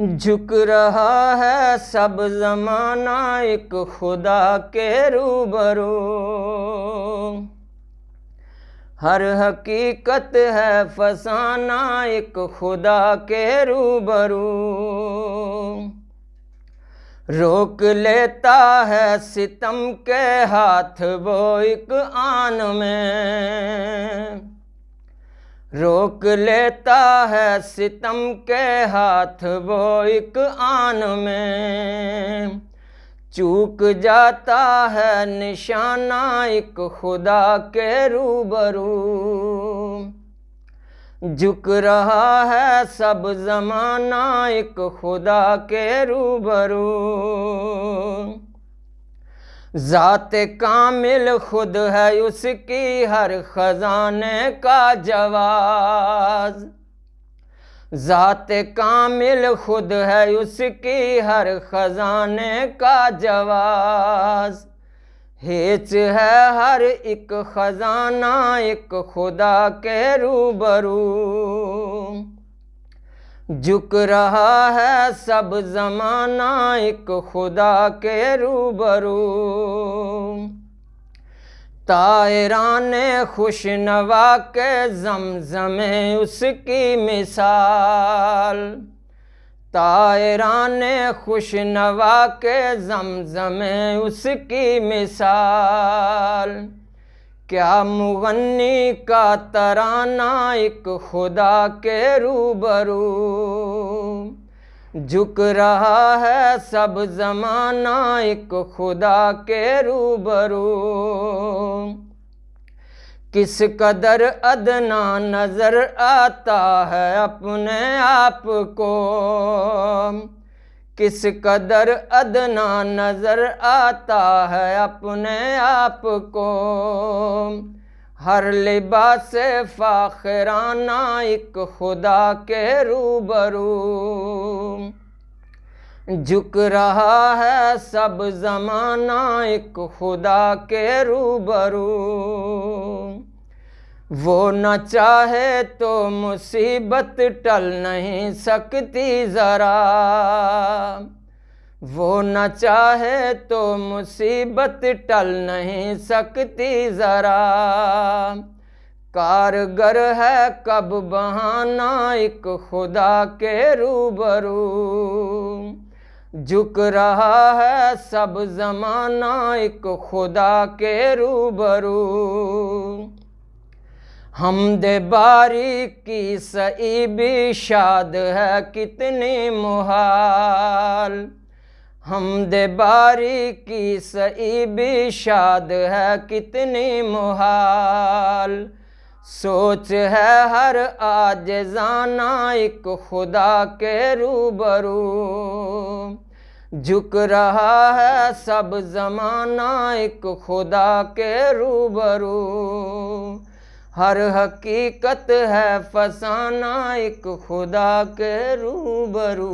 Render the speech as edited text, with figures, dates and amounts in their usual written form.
झुक रहा है सब ज़माना एक खुदा के रूबरू। हर हकीकत है फसाना एक खुदा के रूबरू। रोक लेता है सितम के हाथ वो एक आन में। रोक लेता है सितम के हाथ वो एक आन में। चूक जाता है निशाना एक खुदा के रूबरू। झुक रहा है सब ज़माना एक खुदा के रूबरू। ज़ाते कामिल खुद है उसकी हर खजाने का जवाज। ज़ाते कामिल खुद है उसकी हर खजाने का जवाज। हेच है हर एक खजाना एक खुदा के रूबरू। झुक रहा है सब ज़माना एक खुदा के रूबरू। तायराने खुशनवा के ज़मज़मे उसकी मिसाल। तायराने खुशनवा के ज़मज़मे उसकी मिसाल। क्या मुगन्नी का तराना एक खुदा के रूबरू। झुक रहा है सब ज़माना एक खुदा के रूबरू। किस कदर अदना नज़र आता है अपने आप को। किस कदर अदना नज़र आता है अपने आप को। हर लिबास फ़ाखिराना एक खुदा के रूबरू। झुक रहा है सब ज़माना एक खुदा के रूबरू। वो न चाहे तो मुसीबत टल नहीं सकती ज़रा। वो न चाहे तो मुसीबत टल नहीं सकती ज़रा। कारगर है कब बहाना एक खुदा के रूबरू। झुक रहा है सब ज़माना एक खुदा के रूबरू। हमदे बारी की सई भी शाद है कितनी मुहाल। हमदे बारी की सई भी शाद है कितनी मुहाल। सोच है हर आजिज़ाना एक खुदा के रूबरू। झुक रहा है सब ज़माना एक खुदा के रूबरू। हर हकीकत है फसाना एक खुदा के रूबरू।